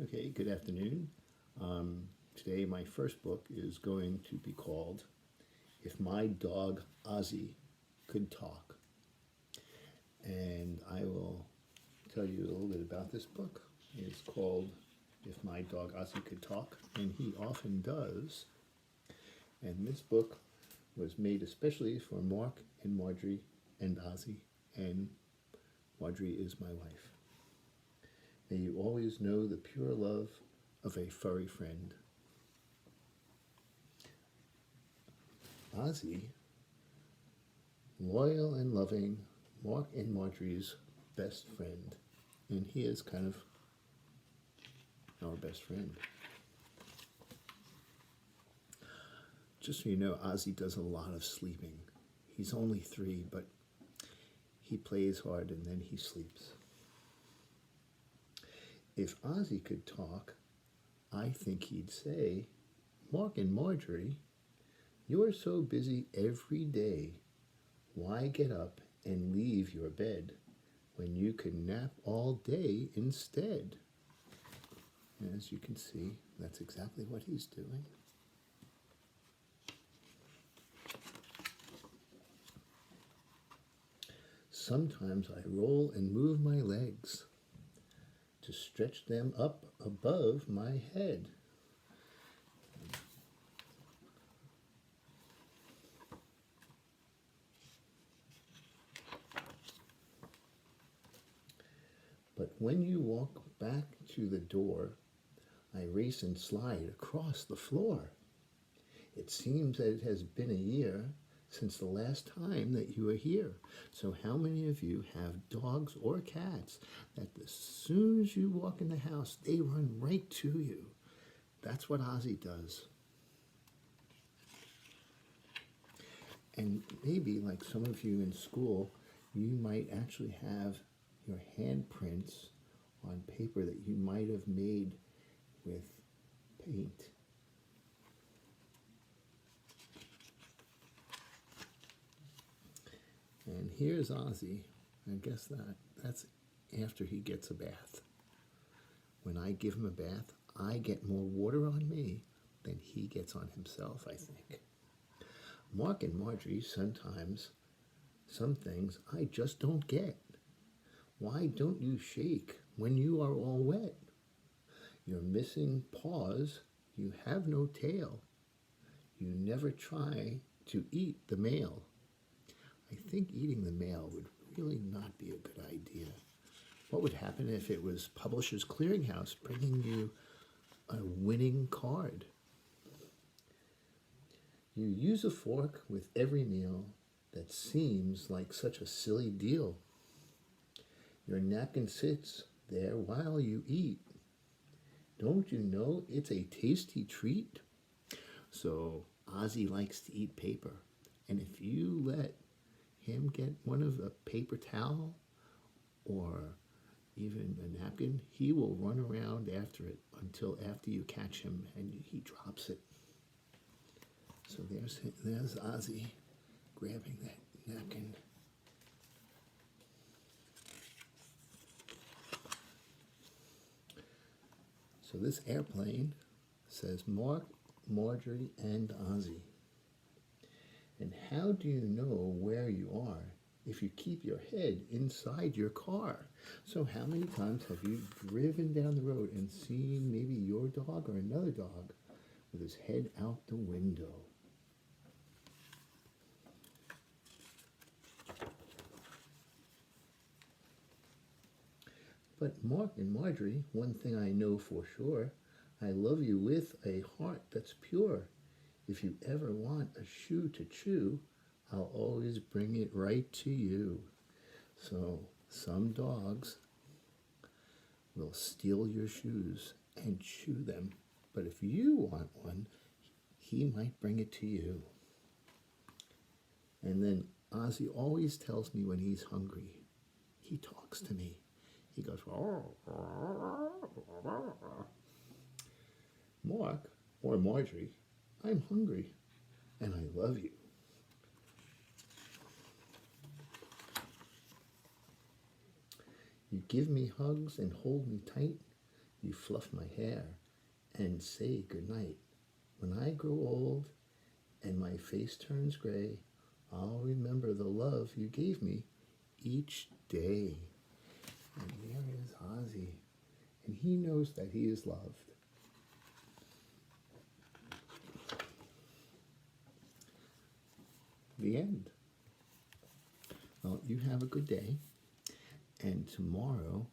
Okay, good afternoon. Today my first book is going to be called If My Dog Ozzie Could Talk. And I will tell you a little bit about this book. It's called If My Dog Ozzie Could Talk, and he often does. And this book was made especially for Mark and Marjorie and Ozzie, and Marjorie is my wife. May you always know the pure love of a furry friend. Ozzie, loyal and loving, Mark and Marjorie's best friend. And he is kind of our best friend. Just so you know, Ozzie does a lot of sleeping. He's only 3, but he plays hard and then he sleeps. If Ozzie could talk, I think he'd say, Mark and Marjorie, you're so busy every day. Why get up and leave your bed when you can nap all day instead? As you can see, that's exactly what he's doing. Sometimes I roll and move my legs to stretch them up above my head. But when you walk back to the door, I race and slide across the floor. It seems that it has been a year since the last time that you were here. So how many of you have dogs or cats that as soon as you walk in the house, they run right to you? That's what Ozzie does. And maybe, like some of you in school, you might actually have your handprints on paper that you might have made with paint. And here's Ozzie. I guess that's after he gets a bath. When I give him a bath, I get more water on me than he gets on himself, I think. Mark and Marjorie, sometimes, some things I just don't get. Why don't you shake when you are all wet? You're missing paws, you have no tail. You never try to eat the mail. I think eating the mail would really not be a good idea. What would happen if it was Publishers Clearinghouse bringing you a winning card? You use a fork with every meal. That seems like such a silly deal. Your napkin sits there while you eat. Don't you know it's a tasty treat? So Ozzie likes to eat paper. And if you let him get one of a paper towel or even a napkin, he will run around after it until after you catch him and he drops it. So there's Ozzie grabbing that napkin. So this airplane says Mark, Marjorie, and Ozzie. And how do you know where you are if you keep your head inside your car? So how many times have you driven down the road and seen maybe your dog or another dog with his head out the window? But Mark and Marjorie, one thing I know for sure, I love you with a heart that's pure. If you ever want a shoe to chew, I'll always bring it right to you. So some dogs will steal your shoes and chew them. But if you want one, he might bring it to you. And then Ozzie always tells me when he's hungry. He talks to me. He goes, Mark or Marjorie, I'm hungry and I love you. You give me hugs and hold me tight. You fluff my hair and say goodnight. When I grow old and my face turns gray, I'll remember the love you gave me each day. And there is Ozzie, and he knows that he is loved. The end. Well, you have a good day, and tomorrow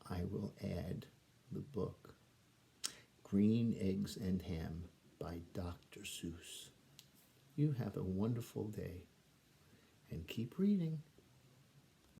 I will add the book Green Eggs and Ham by Dr. Seuss. You have a wonderful day, and keep reading.